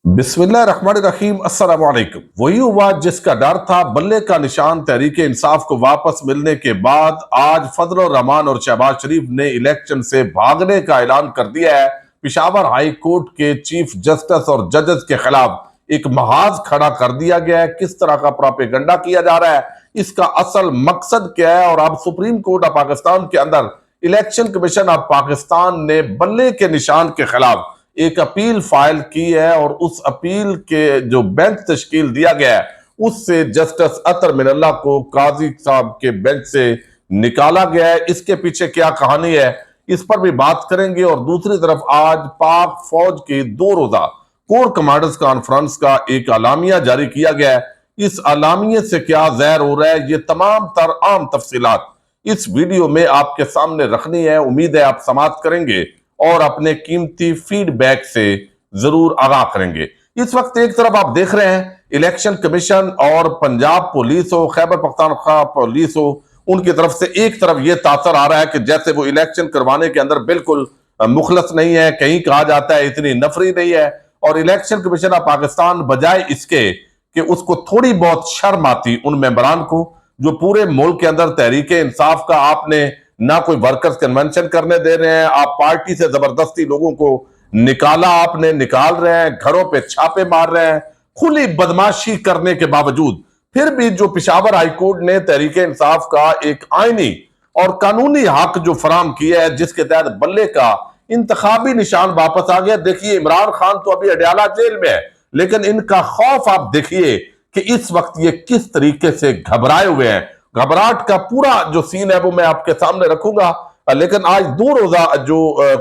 बिस्मिल्लाहिर्रहमानिर्रहीम अस्सलाम वालेकुम। वही हुआ जिसका डर था, बल्ले का निशान तहरीक इंसाफ को वापस मिलने के बाद आज फजल रहमान और शहबाज शरीफ ने इलेक्शन से भागने का ऐलान कर दिया है। पिशावर हाई कोर्ट के चीफ जस्टिस और जजेस के खिलाफ एक महाज खड़ा कर दिया गया है। किस तरह का प्रोपेगेंडा किया जा रहा है, इसका असल मकसद क्या है, और अब सुप्रीम कोर्ट ऑफ पाकिस्तान के अंदर इलेक्शन कमीशन ऑफ पाकिस्तान ने बल्ले के निशान के खिलाफ एक अपील फाइल की है, और उस अपील के जो बेंच तश्कील दिया गया है उससे जस्टिस अतर मिनल्ला को काजी साहब के बेंच से निकाला गया है। इसके पीछे क्या कहानी है, इस पर भी बात करेंगे। और दूसरी तरफ आज पाक फौज की 2 रोजा कोर कमांडर्स कॉन्फ्रेंस का एक आलामिया जारी किया गया है। इस आलामिये से क्या ज़ाहिर हो रहा है, ये तमाम तर आम तफसीलात इस वीडियो में आपके सामने रखनी है। उम्मीद है आप समाअत करेंगे और अपने कीमती फीडबैक से जरूर आगाह करेंगे। इस वक्त एक तरफ आप देख रहे हैं इलेक्शन कमीशन और पंजाब पुलिस हो, खैबर पख्तूनख्वा पुलिस हो, उनकी तरफ से एक तरफ यह तासर आ रहा है कि जैसे वो इलेक्शन करवाने के अंदर बिल्कुल मुखलस नहीं है। कहीं कहा जाता है इतनी नफरी नहीं है, और इलेक्शन कमीशन ऑफ पाकिस्तान बजाय इसके कि उसको थोड़ी बहुत शर्म आती उन मेंबरान को जो पूरे मुल्क के अंदर तहरीक इंसाफ का आपने ना कोई वर्कर्स कन्वेंशन करने दे रहे हैं, आप पार्टी से जबरदस्ती लोगों को निकाला, आपने निकाल रहे हैं, घरों पे छापे मार रहे हैं, खुली बदमाशी करने के बावजूद फिर भी जो पिशावर हाईकोर्ट ने तहरीक इंसाफ का एक आईनी और कानूनी हक जो फराम किया है, जिसके तहत बल्ले का इंतखाबी निशान वापस आ गया। देखिए इमरान खान तो अभी अडयाला जेल में है, लेकिन इनका खौफ आप देखिए कि इस वक्त ये किस तरीके से घबराए हुए हैं। घबराहट का पूरा जो सीन है वो मैं आपके सामने रखूंगा। लेकिन आज 2 रोजा जो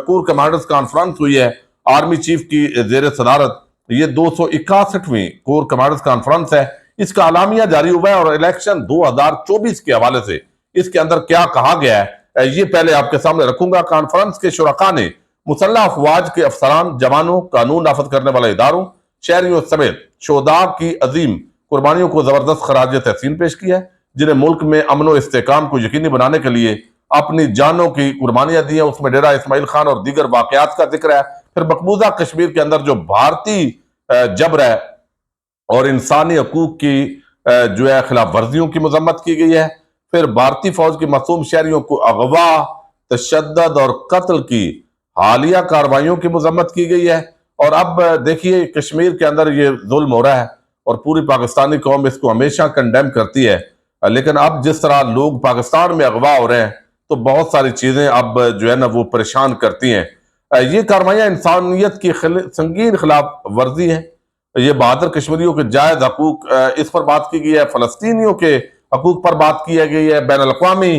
कोर कमांडर्स कॉन्फ्रेंस हुई है आर्मी चीफ की जेर सदारत, ये 261वीं कोर कमांडर्स कॉन्फ्रेंस है। इसका आलामिया जारी हुआ है और इलेक्शन 2024 के हवाले से इसके अंदर क्या कहा गया है ये पहले आपके सामने रखूंगा। कॉन्फ्रेंस के शुरका ने मुसल्लह अफवाज के अफसरान, जवानों, कानून नाफज करने वाले इदारों, शहरियों समेत शोहदा की अजीम कुर्बानियों को जबरदस्त खराज तहसीन पेश किया है, जिन्हें मुल्क में अमन और इस्तेकाम को यकीनी बनाने के लिए अपनी जानों की कुर्बानियां दी हैं। उसमें डेरा इस्माइल खान और दीगर वाकयात का जिक्र है। फिर मकबूजा कश्मीर के अंदर जो भारतीय जबर है और इंसानी हकूक की जो है खिलाफ वर्जियों की मजम्मत की गई है। फिर भारतीय फौज की मासूम शहरियों को अगवा, तशद्दद और कत्ल की हालिया कार्रवाइयों की मजम्मत की गई है। और अब देखिए कश्मीर के अंदर ये जुल्म हो रहा है और पूरी पाकिस्तानी कौम इसको हमेशा कंडेम करती है, लेकिन अब जिस तरह लोग पाकिस्तान में अगवा हो रहे हैं तो बहुत सारी चीजें अब जो है ना वो परेशान करती हैं। ये कार्रवाइयां इंसानियत की संगीन खिलाफ वर्जी है। ये बहादुर कश्मीरियों के जायज हकूक इस पर बात की गई है, फलस्तीनियों के हकूक पर बात की गई है, बैन अल-अक़वामी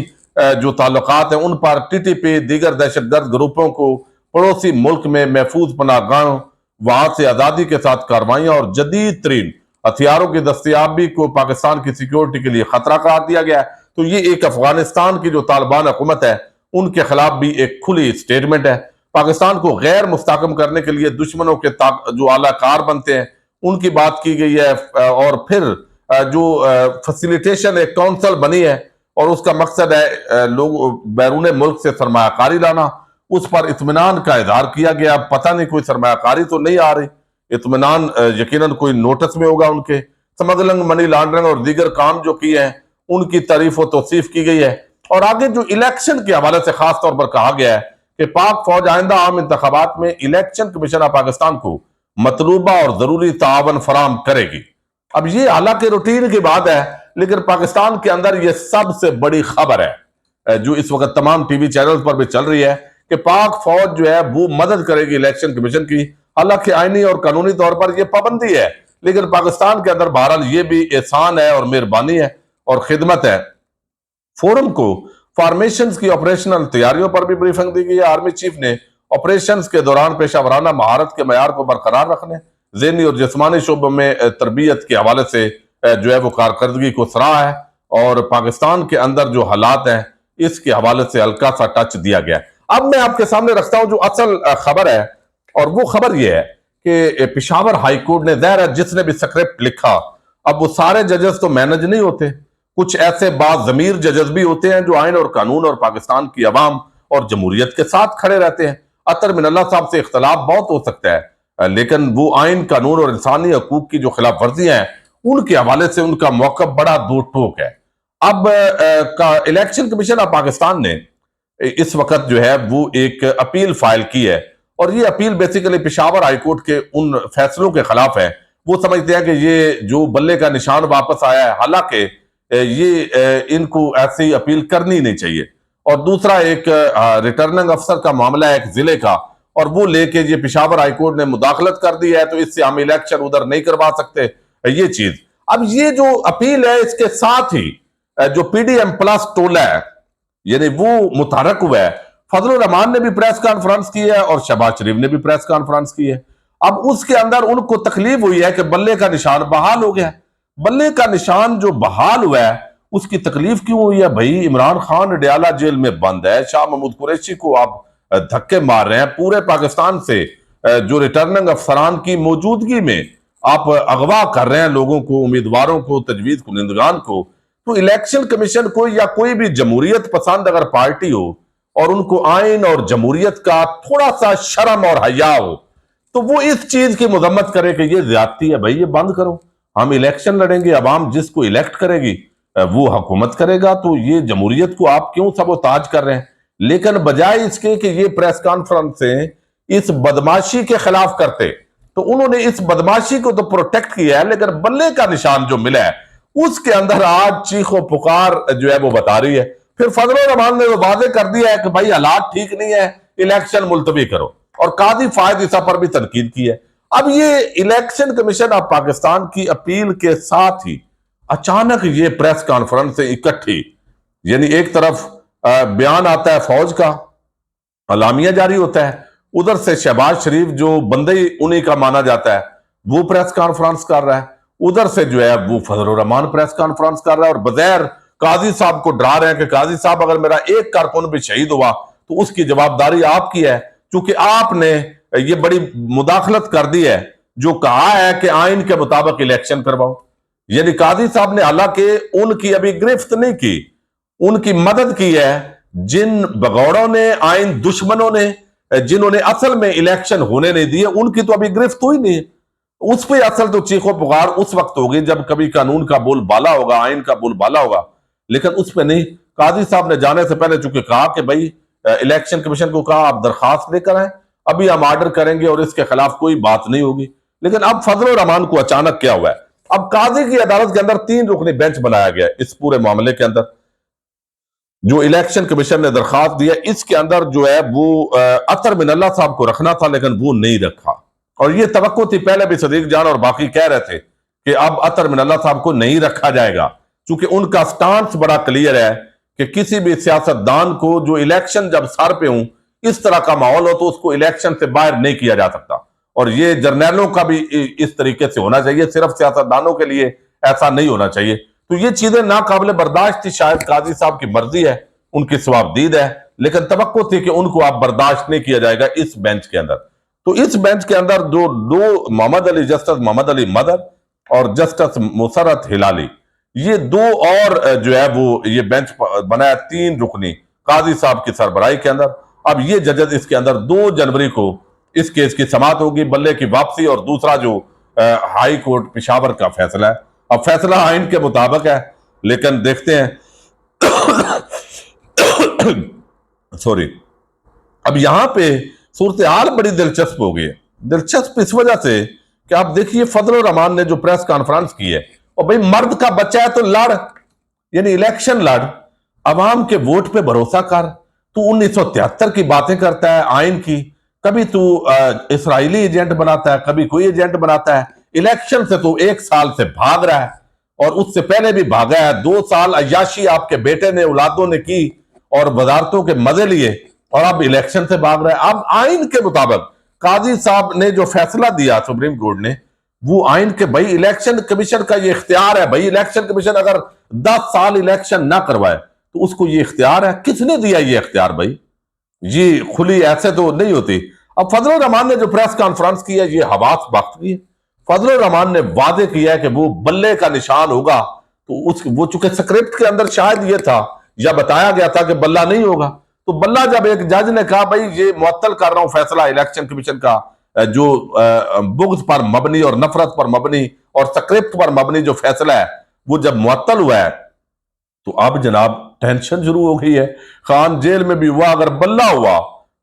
जो ताल्लुकात हैं उन पर, टीटीपी दीगर दहशतगर्द ग्रुपों को पड़ोसी मुल्क में महफूज पनाहगाहों वहां से आजादी के साथ कार्रवाइयां और जदीद तरीन हथियारों की दस्तियाबी को पाकिस्तान की सिक्योरिटी के लिए खतरा करार दिया गया है। तो ये एक अफगानिस्तान की जो तालिबान हुकूमत है उनके खिलाफ भी एक खुली स्टेटमेंट है। पाकिस्तान को गैर मुस्तहकम करने के लिए दुश्मनों के जो आलाकार बनते हैं उनकी बात की गई है। और फिर जो फैसिलिटेशन एक काउंसिल बनी है और उसका मकसद है लोग बैरून मुल्क से सरमायाकारी लाना, उस पर इत्मीनान का इजहार किया गया। पता नहीं कोई सरमायाकारी तो नहीं आ रही, इत्मीनान यकीनन कोई नोटिस में होगा। उनके स्मगलिंग, मनी लॉन्ड्रिंग और दीगर काम जो किए हैं उनकी तारीफ और तौसीफ की गई है। और आगे जो इलेक्शन के हवाले से खास तौर पर कहा गया है कि पाक फौज आइंदा आम इंतखाबात में इलेक्शन कमीशन ऑफ पाकिस्तान को मतलूबा और जरूरी तावन फराम करेगी। अब ये हालांकि रूटीन की बात है, लेकिन पाकिस्तान के अंदर यह सबसे बड़ी खबर है जो इस वक्त तमाम टीवी चैनल पर भी चल रही है कि पाक फौज जो है वो मदद करेगी इलेक्शन कमीशन की। हालांकि आईनी और कानूनी तौर पर यह पाबंदी है, लेकिन पाकिस्तान के अंदर बहरहाल ये भी एहसान है और मेहरबानी है और खिदमत है। फोरम को फॉर्मेशन की ऑपरेशनल तैयारियों पर भी ब्रीफिंग दी गई है। आर्मी चीफ ने ऑपरेशन के दौरान पेशा वराना महारत के मैार को बरकरार रखने, ज़हनी और जिस्मानी शोबों में तरबियत के हवाले से जो है वो कारकर्दगी को सराहा है, और पाकिस्तान के अंदर जो हालात हैं इसके हवाले से हल्का सा टच दिया गया है। अब मैं आपके सामने रखता हूं जो असल खबर है, और वो खबर यह है कि पिशावर हाईकोर्ट ने, ज़ाहिर है जिसने भी स्क्रिप्ट लिखा, अब वो सारे जजेस तो मैनेज नहीं होते, कुछ ऐसे बाज़मीर जजेस भी होते हैं जो आइन और कानून और पाकिस्तान की अवाम और जमहूरियत के साथ खड़े रहते हैं। अतर मिनल्ला साहब से इख्तलाफ बहुत हो सकता है, लेकिन वो आइन कानून और इंसानी हकूक की जो खिलाफ वर्जियां हैं उनके हवाले से उनका मौक़िफ़ बड़ा दो टोक है। अब का इलेक्शन कमीशन ऑफ पाकिस्तान ने इस वक्त जो है वो एक अपील फाइल की है, और ये अपील बेसिकली पेशावर हाईकोर्ट के उन फैसलों के खिलाफ है। वो समझते हैं कि ये जो बल्ले का निशान वापस आया है, हालांकि ये इनको ऐसी अपील करनी नहीं चाहिए। और दूसरा एक रिटर्निंग अफसर का मामला है एक जिले का, और वो लेके ये पेशावर हाईकोर्ट ने मुदाखलत कर दी है, तो इससे हम इलेक्शन उधर नहीं करवा सकते ये चीज। अब ये जो अपील है इसके साथ ही जो पीडीएम प्लस टोला है यानी वो मुतहरक हुआ है। फजलुर रहमान ने भी प्रेस कॉन्फ्रेंस की है और शहबाज शरीफ ने भी प्रेस कॉन्फ्रेंस की है। अब उसके अंदर उनको तकलीफ हुई है कि बल्ले का निशान बहाल हो गया। बल्ले का निशान जो बहाल हुआ है उसकी तकलीफ क्यों हुई है भाई? इमरान खान डयाला जेल में बंद है, शाह महमूद कुरैशी को आप धक्के मार रहे हैं, पूरे पाकिस्तान से जो रिटर्निंग अफसरान की मौजूदगी में आप अगवा कर रहे हैं लोगों को, उम्मीदवारों को, तजवीज कुनिंदगान को। तो इलेक्शन कमीशन को या कोई भी जमहूरियत पसंद अगर पार्टी हो और उनको आइन और जमहूरियत का थोड़ा सा शर्म और हया हो, तो वो इस चीज की मजम्मत करे कि ये ज्यादती है भाई, ये बंद करो, हम इलेक्शन लड़ेंगे, अवाम जिसको इलेक्ट करेगी वो हुकूमत करेगा, तो ये जमहूरियत को आप क्यों सबोताज कर रहे हैं? लेकिन बजाय इसके कि ये प्रेस कॉन्फ्रेंस से इस बदमाशी के खिलाफ करते, तो उन्होंने इस बदमाशी को तो प्रोटेक्ट किया है, लेकिन बल्ले का निशान जो मिला है उसके अंदर आज चीखो पुकार जो है वो बता रही है। फिर फजलुर रहमान ने वादे कर दिया है कि भाई हालात ठीक नहीं है, इलेक्शन मुलतवी करो, और काजी फायद ईसा पर भी तनकीद की है। अब ये इलेक्शन कमीशन ऑफ पाकिस्तान की अपील के साथ ही अचानक ये प्रेस कॉन्फ्रेंस से इकट्ठी, यानी एक तरफ बयान आता है फौज का, अलामिया जारी होता है, उधर से शहबाज शरीफ जो बंदे उन्हीं का माना जाता है वो प्रेस कॉन्फ्रेंस कर रहा है, उधर से जो है वो फजलुर रहमान प्रेस कॉन्फ्रेंस कर रहा है, और बगैर काजी साहब को डरा रहे हैं कि काजी साहब अगर मेरा एक कारकुन भी शहीद हुआ तो उसकी जवाबदारी आपकी है, क्योंकि आपने ये बड़ी मुदाखलत कर दी है जो कहा है कि आइन के मुताबिक इलेक्शन करवाओ। यानी काजी साहब ने हालांकि उनकी अभी गिरफ्त नहीं की, उनकी मदद की है जिन भगौड़ों ने, आइन दुश्मनों ने, जिन्होंने असल में इलेक्शन होने नहीं दिए, उनकी तो अभी गिरफ्त हुई नहीं। उस पर असल तो चीखो पुकार उस वक्त होगी जब कभी कानून का बोल बाला होगा, आइन का बोल बाला होगा, लेकिन उस पर नहीं। काजी साहब ने जाने से पहले चूंकि कहा कि भाई इलेक्शन कमीशन को कहा आप दरखास्त लेकर आए, अभी हम ऑर्डर करेंगे और इसके खिलाफ कोई बात नहीं होगी। लेकिन अब फजलुर रहमान को अचानक क्या हुआ है? अब काजी की अदालत के अंदर 3 रुकनी बेंच बनाया गया इस पूरे मामले के अंदर। जो इलेक्शन कमीशन ने दरखास्त दिया इसके अंदर जो है वो अतर मिनल्ला साहब को रखना था, लेकिन वो नहीं रखा, और ये तवक्को थी, पहले भी सदीक जान और बाकी कह रहे थे कि अब अतर मिनल्ला साहब को नहीं रखा जाएगा, क्योंकि उनका स्टांस बड़ा क्लियर है कि किसी भी सियासतदान को जो इलेक्शन जब सर पे हूं इस तरह का माहौल हो तो उसको इलेक्शन से बाहर नहीं किया जा सकता, और ये जर्नैलों का भी इस तरीके से होना चाहिए, सिर्फ सियासतदानों के लिए ऐसा नहीं होना चाहिए। तो ये चीजें नाकाबिल बर्दाश्त थी, शायद काजी साहब की मर्जी है, उनकी सवाबदीद है, लेकिन तवक्को थी कि उनको आप बर्दाश्त नहीं किया जाएगा इस बेंच के अंदर। तो इस बेंच के अंदर जो दो मोहम्मद अली, जस्टिस मोहम्मद अली मदर और जस्टिस मुसरत हिलाली, ये 2 और जो है वो ये बेंच बनाया 3 रुकनी काजी साहब की सरबराही के अंदर। अब ये जजेस इसके अंदर 2 जनवरी को इस केस की समाअत होगी, बल्ले की वापसी, और दूसरा जो हाई कोर्ट पेशावर का फैसला है। अब फैसला आइन के मुताबिक है, लेकिन देखते हैं सॉरी, अब यहां पे सूरत हाल बड़ी दिलचस्प हो गई है। दिलचस्प इस वजह से कि आप देखिए फजलुर रहमान ने जो प्रेस कॉन्फ्रेंस की है, और भाई मर्द का बच्चा है तो लड़, यानी इलेक्शन लड़, अवाम के वोट पे भरोसा कर। तू 1973 की बातें करता है आइन की, कभी तू इसराइली एजेंट बनाता है, कभी कोई एजेंट बनाता है। इलेक्शन से तू 1 साल से भाग रहा है, और उससे पहले भी भागा है। 2 साल अय्याशी आपके बेटे ने, औलादों ने की और वजारतों के मजे लिए, और अब इलेक्शन से भाग रहा है। अब आइन के मुताबिक काजी साहब ने जो फैसला दिया सुप्रीम कोर्ट ने, वो आइन के भाई इलेक्शन कमीशन का ये इख्तियार है। भाई इलेक्शन कमीशन अगर 10 साल इलेक्शन ना करवाए तो उसको ये इख्तियार है। किसने दिया ये इख्तियार भाई? ये खुली ऐसे तो नहीं होती। अब फजलुर रहमान ने जो प्रेस कॉन्फ्रेंस की है ये हवास वक्त की है। फजलुर रहमान ने वादे किया है कि वो बल्ले का निशान होगा, तो उस वो चूंकि स्क्रिप्ट के अंदर शायद ये था या बताया गया था कि बल्ला नहीं होगा, तो बल्ला जब एक जज ने कहा भाई ये मुअत्तल कर रहा हूं फैसला इलेक्शन कमीशन का, जो बुग़्ज़ पर मबनी और नफरत पर मबनी और स्क्रिप्ट पर मबनी जो फैसला है वो जब मुअत्तल हुआ है तो अब जनाब टेंशन शुरू हो गई है। खान जेल में भी हुआ, अगर बल्ला हुआ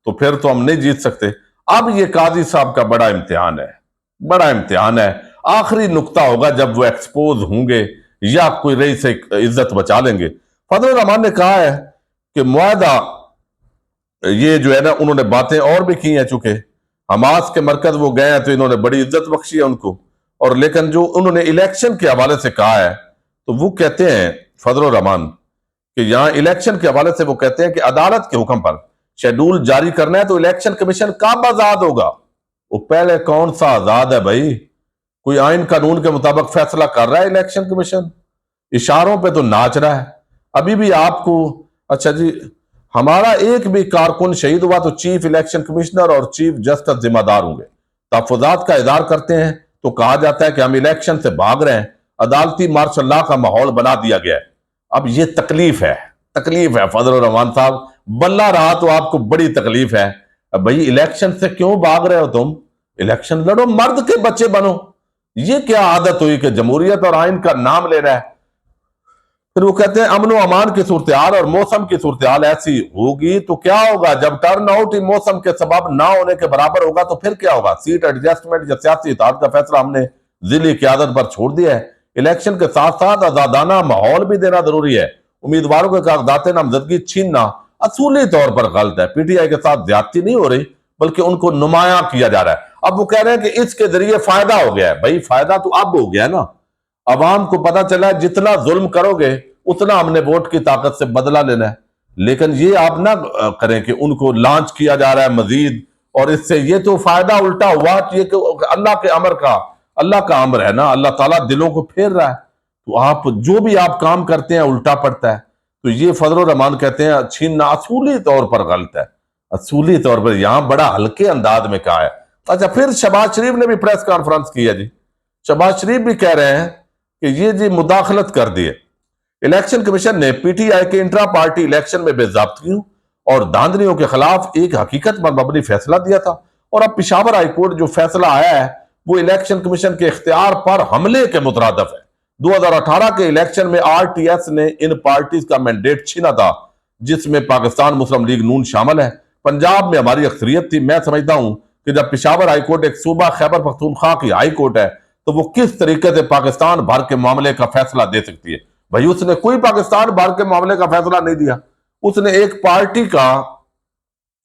तो फिर तो हम नहीं जीत सकते। अब ये काजी साहब का बड़ा इम्तिहान है, बड़ा इम्तिहान है। आखिरी नुक्ता होगा जब वो एक्सपोज होंगे या कोई रई से इज्जत बचा लेंगे। फजल रहमान ने कहा है कि मुआहदा ये जो है ना, उन्होंने बातें और भी की हैं, चूंकि हमास के मरकज वो गए हैं तो इन्होंने बड़ी इज्जत बख्शी है उनको। और लेकिन जो उन्होंने इलेक्शन के हवाले से कहा है तो वो कहते हैं फजल रहमान कि यहां इलेक्शन के हवाले से वो कहते हैं कि अदालत के हुक्म पर शेड्यूल जारी करना है तो इलेक्शन कमीशन कब आजाद होगा। वो पहले कौन सा आजाद है भाई? कोई आइन कानून के मुताबिक फैसला कर रहा है इलेक्शन कमीशन? इशारों पे तो नाच रहा है। अभी भी आपको, अच्छा जी, हमारा एक भी कारकुन शहीद हुआ तो चीफ इलेक्शन कमिश्नर और चीफ जस्टिस जिम्मेदार होंगे। तहफुजात का इज़हार करते हैं तो कहा जाता है कि हम इलेक्शन से भाग रहे हैं, अदालती मार्शल लॉ का माहौल बना दिया गया है। अब ये तकलीफ है, तकलीफ है फजल रहमान साहब। बल्ला रहा तो आपको बड़ी तकलीफ है। अब भाई इलेक्शन से क्यों भाग रहे हो तुम? इलेक्शन लड़ो, मर्द के बच्चे बनो। ये क्या आदत हुई कि जमहूरियत और आइन का नाम ले रहा है? फिर वो कहते हैं अमन अमान की सूरत हाल और मौसम की सूरत हाल ऐसी होगी तो क्या होगा? जब टर्न आउट ही मौसम के सबब ना होने के बराबर होगा तो फिर क्या होगा? सीट एडजस्टमेंट या सियासी इत्तेहाद का फैसला हमने जिली क़यादत पर छोड़ दिया है। इलेक्शन के साथ साथ आजादाना माहौल भी देना जरूरी है। उम्मीदवारों के कागजात नामजदगी छीनना असूली तौर पर गलत है। पीटीआई के साथ ज्यादती नहीं हो रही बल्कि उनको नुमाया किया जा रहा है। अब वो कह रहे हैं कि इसके जरिए फायदा हो गया है। भाई फायदा तो अब हो गया ना। अवाम को पता चला है जितना जुल्म करोगे उतना हमने वोट की ताकत से बदला लेना है। लेकिन ये आप ना करें कि उनको लॉन्च किया जा रहा है मजीद, और इससे ये तो फायदा उल्टा हुआ कि ये अल्लाह का अमर है ना, अल्लाह ताला दिलों को फेर रहा है। तो आप जो भी आप काम करते हैं उल्टा पड़ता है। तो ये फजल रहमान कहते हैं छीनना असूली तौर पर गलत है, असूली तौर पर। यहां बड़ा हल्के अंदाज में कहा है। अच्छा, फिर शहबाज शरीफ ने भी प्रेस कॉन्फ्रेंस की है जी। शहबाज शरीफ भी कह रहे हैं कि ये जी मुदाखलत कर दी है। इलेक्शन कमीशन ने पीटीआई के इंट्रा पार्टी इलेक्शन में बेज़ाब्तियों और धांधलियों के खिलाफ एक हकीकत पर मबनी फैसला दिया था, और अब पेशावर हाईकोर्ट जो फैसला आया है वो इलेक्शन कमीशन के इख्तियार पर हमले के मुतरादिफ है। 2018 के इलेक्शन में आरटीएस ने इन पार्टीज का मैंडेट छीना था जिसमें पाकिस्तान मुस्लिम लीग नून शामिल है। पंजाब में हमारी अक्सरियत थी। मैं समझता हूं कि जब पेशावर हाईकोर्ट एक सूबा खैबर पख्तूनख्वा की हाईकोर्ट है तो वो किस तरीके से पाकिस्तान भर के मामले का फैसला दे सकती है। भाई उसने कोई पाकिस्तान भर के मामले का फैसला नहीं दिया, उसने एक पार्टी का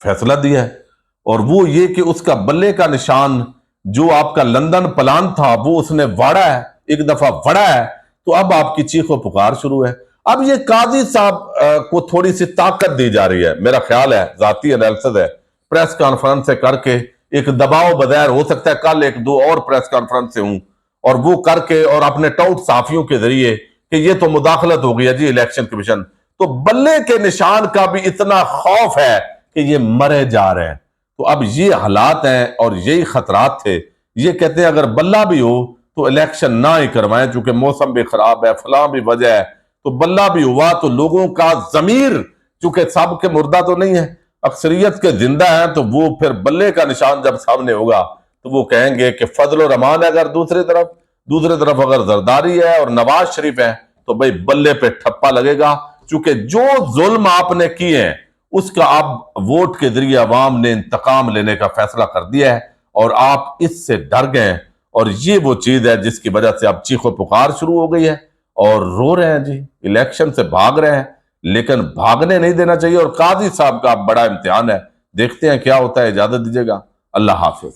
फैसला दिया है। और वो ये कि उसका बल्ले का निशान जो आपका लंदन प्लान था वो उसने वाड़ा है, एक दफा वाड़ा है। तो अब आपकी चीखो पुकार शुरू है। अब ये काजी साहब को थोड़ी सी ताकत दी जा रही है, मेरा ख्याल है, जाती एनालिसिस है। प्रेस कॉन्फ्रेंस से करके एक दबाव बगैर, हो सकता है कल एक दो और प्रेस कॉन्फ्रेंस से हूं, और वो करके और अपने टाउट साफियों के जरिए कि ये तो मुदाखलत हो गई है जी इलेक्शन कमीशन, तो बल्ले के निशान का भी इतना खौफ है कि ये मरे जा रहे हैं। तो अब ये हालात हैं और यही खतरात थे। ये कहते हैं अगर बल्ला भी हो तो इलेक्शन ना ही करवाएं, चूंकि मौसम भी खराब है, फलां भी वजह है। तो बल्ला भी हुआ तो लोगों का जमीर, चूंकि सब के मुर्दा तो नहीं है, अक्सरियत के जिंदा है, तो वो फिर बल्ले का निशान जब सामने होगा तो वो कहेंगे कि फजल रहमान है। अगर दूसरी तरफ अगर जरदारी है और नवाज शरीफ है तो भाई बल्ले पे ठप्पा लगेगा, चूंकि जो जुल्म आपने किए हैं उसका अब वोट के जरिए अवाम ने इंतकाम लेने का फैसला कर दिया है और आप इससे डर गए। और ये वो चीज है जिसकी वजह से अब चीखो पुकार शुरू हो गई है और रो रहे हैं जी, इलेक्शन से भाग रहे हैं। लेकिन भागने नहीं देना चाहिए, और काजी साहब का बड़ा इम्तिहान है। देखते हैं क्या होता है। इजाजत दीजिएगा, अल्लाह हाफिज।